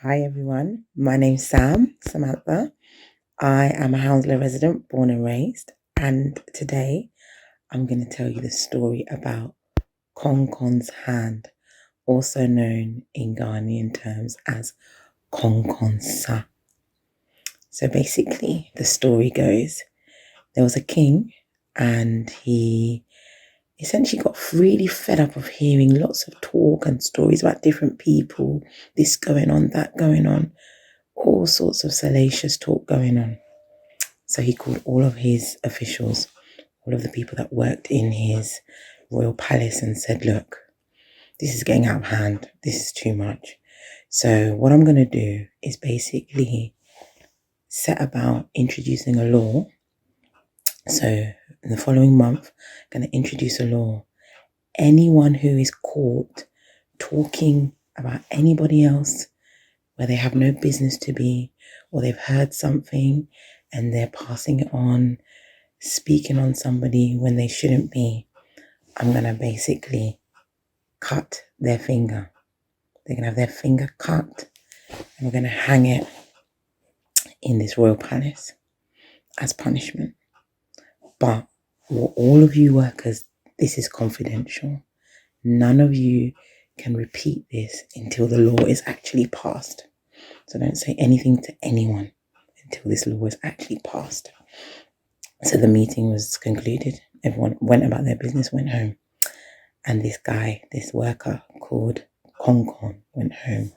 Hi everyone, my name's Samantha. I am a Hounslow resident, born and raised, and today I'm going to tell you the story about Konkon's hand, also known in Ghanaian terms as Konkon sa. So basically, the story goes there was a king, and he essentially got really fed up of hearing lots of talk and stories about different people, this going on, that going on, all sorts of salacious talk going on. So he called all of his officials, all of the people that worked in his royal palace, and said, look, this is getting out of hand. This is too much. So what I'm going to do is basically set about introducing a law. So in the following month, I'm going to introduce a law. Anyone who is caught talking about anybody else where they have no business to be, or they've heard something and they're passing it on, speaking on somebody when they shouldn't be, I'm going to basically cut their finger. They're going to have their finger cut, and we're going to hang it in this royal palace as punishment. But for all of you workers, this is confidential. None of you can repeat this until the law is actually passed. So don't say anything to anyone until this law is actually passed. So the meeting was concluded. Everyone went about their business, went home. And this guy, this worker called Konkon, went home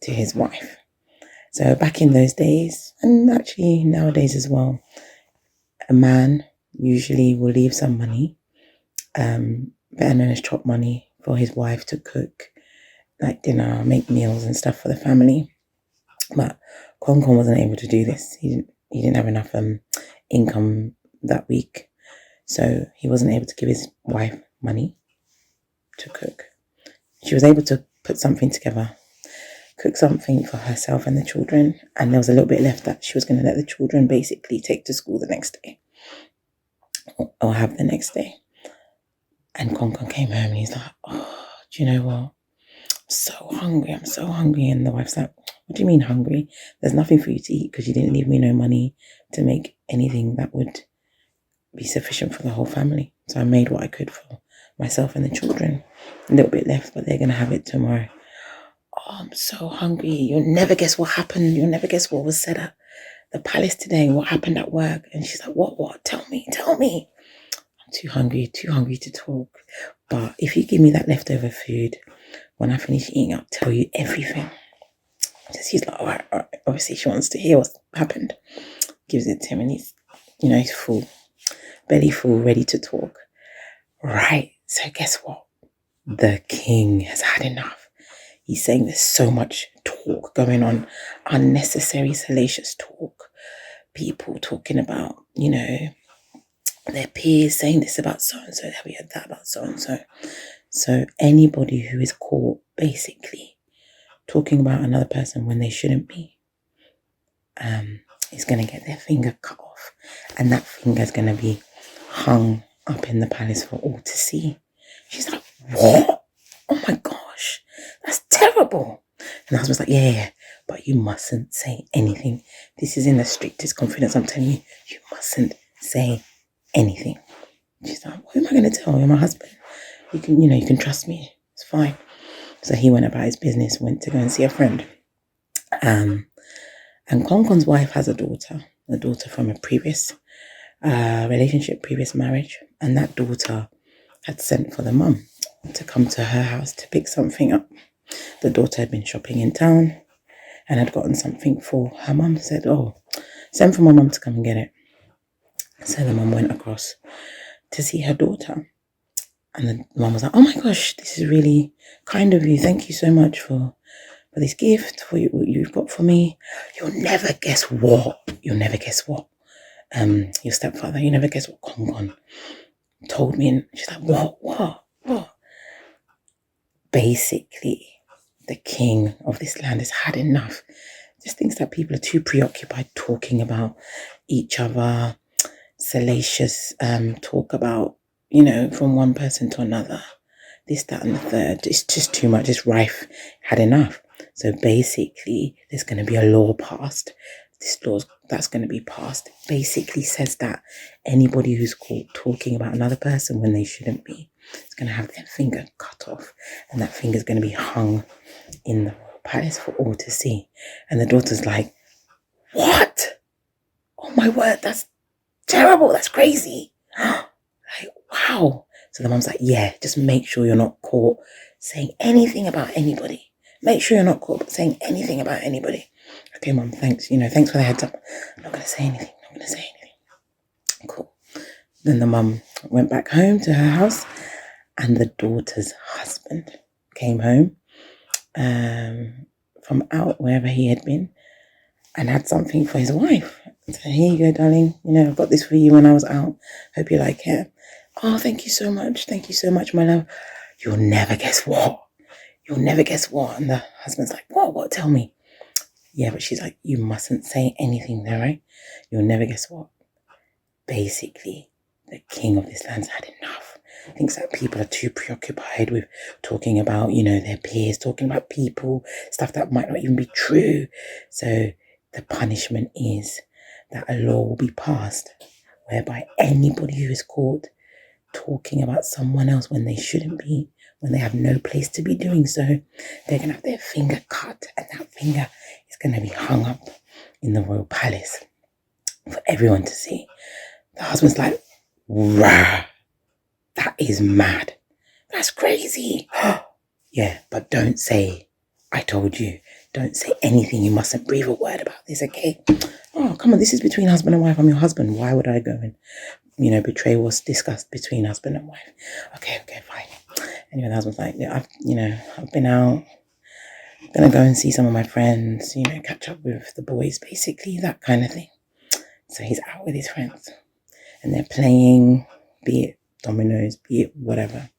to his wife. So back in those days, and actually nowadays as well, a man usually will leave some money, better known as chop money, for his wife to cook, like dinner, make meals and stuff for the family. But Konkon wasn't able to do this. He didn't have enough income that week, so he wasn't able to give his wife money to cook. She was able to put something together, cook something for herself and the children, and there was a little bit left that she was going to let the children basically take to school the next day, or have the next day. And Konkon came home and he's like, oh, do you know what? I'm so hungry. And the wife's like, what do you mean hungry? There's nothing for you to eat because you didn't leave me no money to make anything that would be sufficient for the whole family. So I made what I could for myself and the children. A little bit left, but they're going to have it tomorrow. Oh, I'm so hungry. You'll never guess what happened. You'll never guess what was said at the palace today, what happened at work. And she's like, what? Tell me. I'm too hungry to talk. But if you give me that leftover food, when I finish eating, I'll tell you everything. So she's like, all right. Obviously, she wants to hear what's happened. Gives it to him, and he's full, belly full, ready to talk. Right. So guess what? The king has had enough. He's saying there's so much talk going on, unnecessary, salacious talk. People talking about, their peers saying this about so-and-so, have we heard that about so-and-so? So anybody who is caught basically talking about another person when they shouldn't be, is going to get their finger cut off. And that finger is going to be hung up in the palace for all to see. She's like, what? Oh my gosh, that's terrible. And the husband's like, yeah, but you mustn't say anything. This is in the strictest confidence. I'm telling you, you mustn't say anything. She's like, who am I going to tell? You're my husband. You can trust me. It's fine. So he went about his business, went to go and see a friend. And Konkon's wife has a daughter from a previous relationship, previous marriage. And that daughter had sent for the mum to come to her house to pick something up. The daughter had been shopping in town and had gotten something for her mum. Said, oh, send for my mum to come and get it. So the mum went across to see her daughter. And the mum was like, oh my gosh, this is really kind of you. Thank you so much for this gift, for what you've got for me. You'll never guess what. Your stepfather, you never guess what Konkon told me. And she's like, what? Basically, the king of this land has had enough. Just thinks that people are too preoccupied talking about each other, salacious talk about, from one person to another, this, that, and the third. It's just too much. It's rife. Had enough. So basically, there's going to be a law passed. This law that's going to be passed basically says that anybody who's caught talking about another person when they shouldn't be is going to have their finger cut off, and that finger is going to be hung in the royal palace for all to see. And the daughter's like, what? Oh my word, that's terrible, that's crazy. Like, wow. So the mom's like, yeah, just make sure you're not caught saying anything about anybody. Make sure you're not caught saying anything about anybody. Okay, mom, thanks. Thanks for the heads up. I'm not going to say anything. Cool. Then the mum went back home to her house, and the daughter's husband came home from out wherever he had been and had something for his wife. So here you go, darling. I got this for you when I was out. Hope you like it. Oh, thank you so much. Thank you so much, my love. You'll never guess what. And the husband's like, what? Tell me. Yeah, but she's like, you mustn't say anything there, right? You'll never guess what. Basically, the king of this land's had enough. Thinks that people are too preoccupied with talking about, their peers, talking about people, stuff that might not even be true. So the punishment is that a law will be passed whereby anybody who is caught talking about someone else when they shouldn't be, when they have no place to be doing so, they're going to have their finger cut, and that finger is going to be hung up in the royal palace for everyone to see. The husband's like, rah, that is mad. That's crazy. Yeah, but don't say, I told you. Don't say anything. You mustn't breathe a word about this, okay? Oh, come on, this is between husband and wife. I'm your husband. Why would I go and, betray what's discussed between husband and wife? Okay, fine. Anyway, the husband's like, yeah, I've been out. I'm gonna go and see some of my friends, catch up with the boys, basically, that kind of thing. So he's out with his friends, and they're playing, be it dominoes, be it whatever.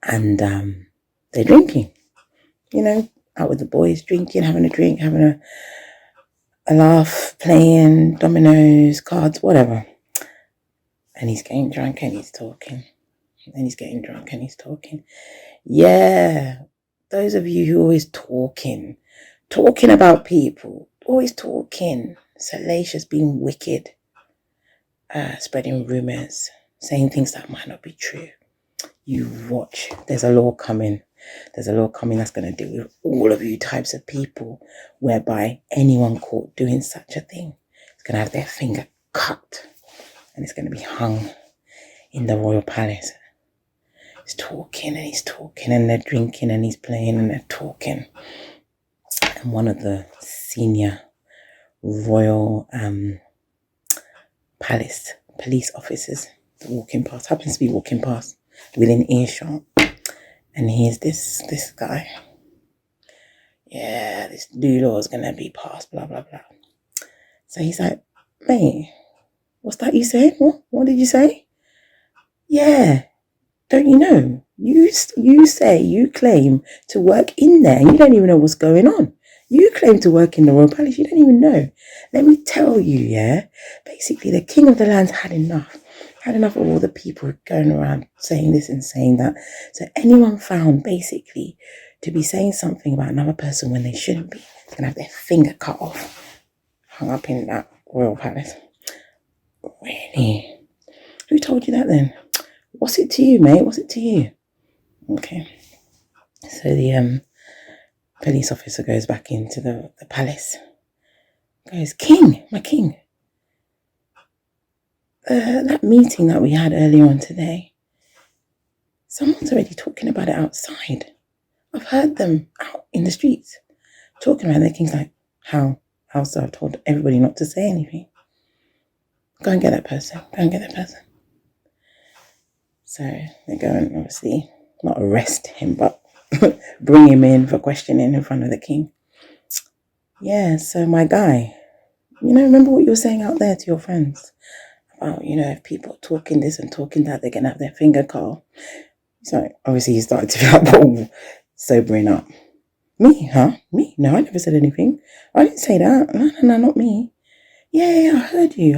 And they're drinking, out with the boys, drinking, having a drink, having a laugh, playing dominoes, cards, whatever. And he's getting drunk and he's talking. And he's getting drunk and he's talking. Yeah, those of you who are always talking about people, always talking, salacious, being wicked, spreading rumors, saying things that might not be true. You watch. There's a law coming. That's going to deal with all of you types of people, whereby anyone caught doing such a thing is going to have their finger cut, and it's going to be hung in the royal palace. He's talking and he's talking, and they're drinking and he's playing and they're talking. And one of the senior royal palace police officers happens to be walking past within earshot, and here's this guy. Yeah, this new law is gonna be passed, blah blah blah. So he's like, mate, what's that you saying? What did you say? Yeah, don't you know? You say you claim to work in there, and you don't even know what's going on. You claim to work in the royal palace, you don't even know. Let me tell you, yeah. Basically, the king of the land's had enough of all the people going around saying this and saying that. So anyone found basically to be saying something about another person when they shouldn't be, is going to have their finger cut off, hung up in that royal palace. Really? Who told you that then? What's it to you, mate? What's it to you? Okay. So the police officer goes back into the palace. Goes, King, my king. That meeting that we had earlier on today, someone's already talking about it outside. I've heard them out in the streets talking about it. The king's like, how so? I've told everybody not to say anything. Go and get that person. So they go and obviously not arrest him, but bring him in for questioning in front of the king. Yeah, so my guy, remember what you were saying out there to your friends about, if people are talking this and talking that, they're going to have their finger cut off. So obviously he started to feel like, sobering up. Me, huh? Me? No, I never said anything. I didn't say that. No, not me. Yeah, I heard you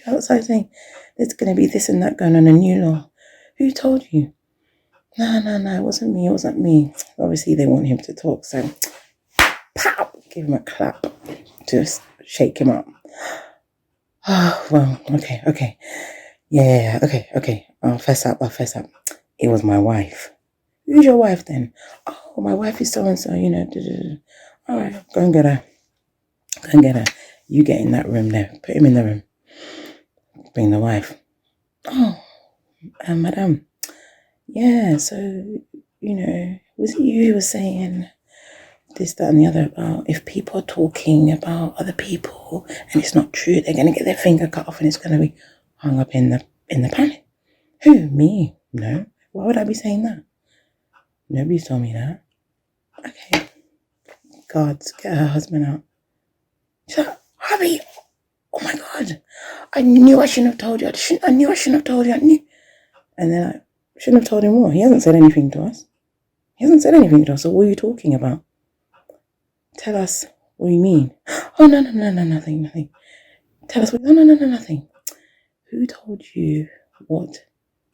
outside saying there's going to be this and that going on, a new law. Who told you? No, it wasn't me. Obviously they want him to talk, so give him a clap to shake him up. Oh, well, okay. Yeah, okay. I'll fess up. It was my wife. Who's your wife then? Oh, my wife is so-and-so, All right, go and get her. You get in that room there. Put him in the room. Bring the wife. Oh, madam. Yeah, so, was it you who was saying this, that, and the other about if people are talking about other people and it's not true, they're going to get their finger cut off and it's going to be hung up in the pan? Who? Me? No. Why would I be saying that? Nobody's told me that. Okay. Guards, get her husband out. She's like, Harvey, oh my God, I knew I shouldn't have told you. I knew I shouldn't have told you. I knew. And then I shouldn't have told him more. He hasn't said anything to us. So what are you talking about? Tell us. What do you mean? Oh, no, nothing. Tell us what. No, nothing. Who told you what?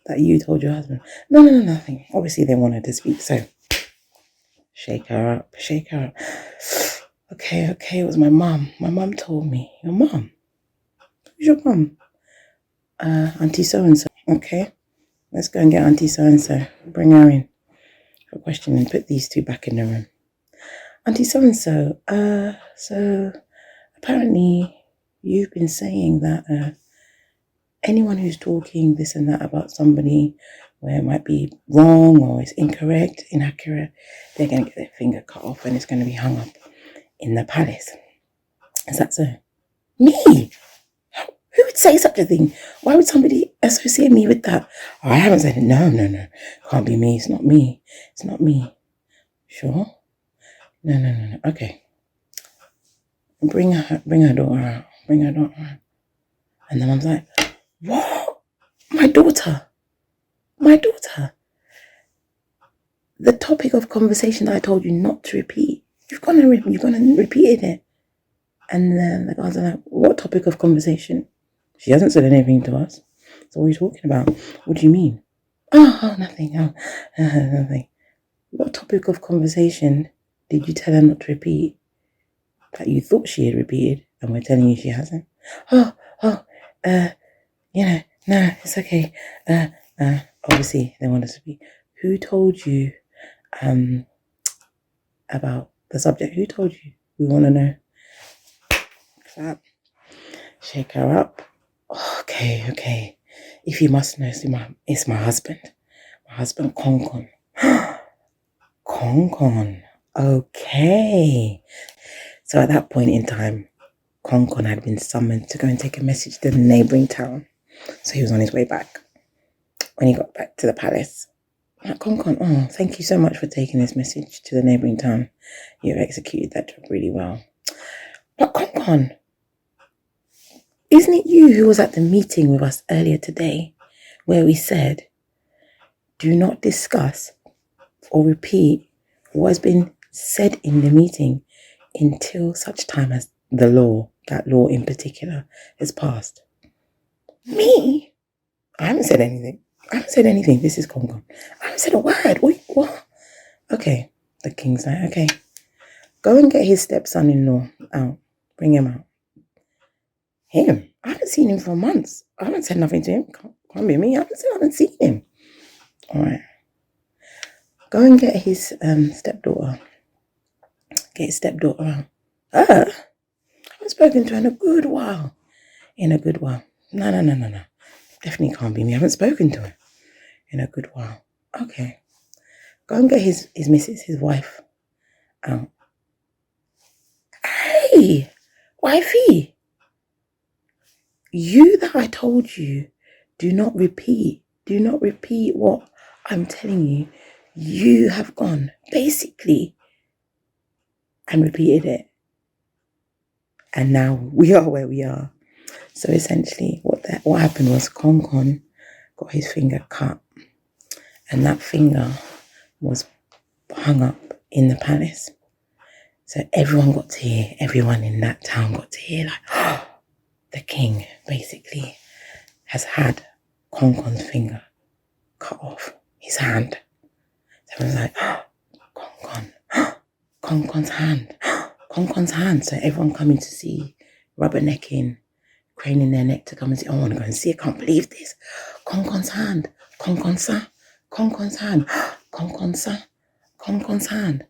That you told your husband? No, nothing. Obviously they wanted to speak, so shake her up. Okay, it was my mum. My mum told me. Your mum? Who's your mum? Auntie so-and-so. Okay, let's go and get Auntie so-and-so. Bring her in for questioning. Put these two back in the room. Auntie so-and-so, so apparently you've been saying that anyone who's talking this and that about somebody where it might be wrong or it's incorrect, inaccurate, they're going to get their finger cut off and it's going to be hung up in the palace. Is that so? Me? Who would say such a thing? Why would somebody associate me with that? Oh, I haven't said it. No. Can't be me. It's not me. Sure? No. Okay. Bring her daughter out. And the mum's like, what? My daughter. The topic of conversation that I told you not to repeat. You've gone and repeated it. And then the guards are like, what topic of conversation? She hasn't said anything to us. So what are you talking about? What do you mean? Oh, nothing. Nothing. What topic of conversation did you tell her not to repeat that you thought she had repeated and we're telling you she hasn't? No, it's okay. Obviously they want us to speak. Who told you about the subject? Who told you? We want to know. Clap. Shake her up. Okay. If you must know, it's my husband. My husband, Konkon. Konkon. Okay. So at that point in time, Konkon had been summoned to go and take a message to the neighboring town. So he was on his way back. When he got back to the palace, I'm like, Konkon, oh, thank you so much for taking this message to the neighboring town. You've executed that job really well. But Konkon, isn't it you who was at the meeting with us earlier today where we said, do not discuss or repeat what has been said in the meeting until such time as that law in particular, is passed? Me? I haven't said anything. This is Konkon. I haven't said a word. Wait, what? Okay. The king's like, okay. Go and get his stepson-in-law out. Bring him out. Him? I haven't seen him for months. I haven't said nothing to him. Can't be me. I haven't seen him. All right. Go and get his stepdaughter. Get his stepdaughter out. I haven't spoken to her in a good while. No. Definitely can't be me. I haven't spoken to her in a good while. Okay. Go and get his missus, his wife, out. Hey, wifey. You that I told you, do not repeat what I'm telling you. You have gone, basically, and repeated it. And now we are where we are. So essentially, what happened was Konkon got his finger cut. And that finger was hung up in the palace. So everyone got to hear, everyone in that town got to hear, like, oh, the king basically has had Konkon's finger cut off, his hand. So everyone's like, oh, Konkon, Konkon's hand, Konkon's hand. So everyone coming to see, rubbernecking, craning their neck to come and see. Oh, I want to go and see. I can't believe this. Konkon's hand. Konkonsa. Konkon's hand. Konkonsa. Konkon's hand.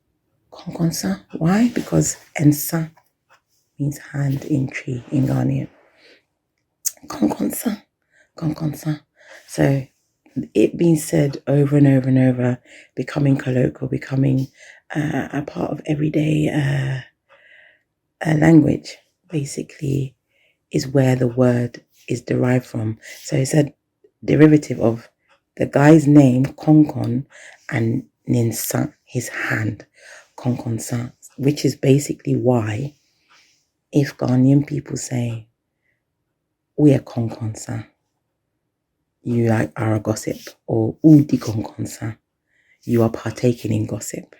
Konkonsa. Why? Because ensa means hand in tree in Ghanaian. Konkonsa. Konkonsa. So it being said over and over and over, becoming colloquial, becoming a part of everyday language, basically, is where the word is derived from. So it's a derivative of the guy's name, Konkon, and Ninsa, his hand, Konkonsa, which is basically why if Ghanaian people say, we are Konkonsa, you are a gossip, or Udi Konkonsa, you are partaking in gossip.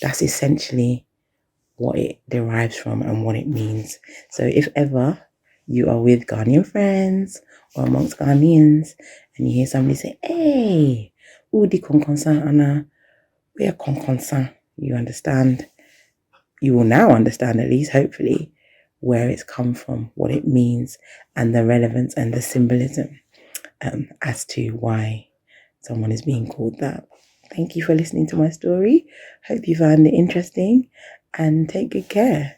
That's essentially what it derives from and what it means. So if ever you are with Ghanaian friends or amongst Ghanaians and you hear somebody say, hey, Udi Konkonsa, Anna, we are Konkonsa, you understand. You will now understand, at least hopefully, where it's come from, what it means, and the relevance and the symbolism as to why someone is being called that. Thank you for listening to my story. Hope you found it interesting and take good care.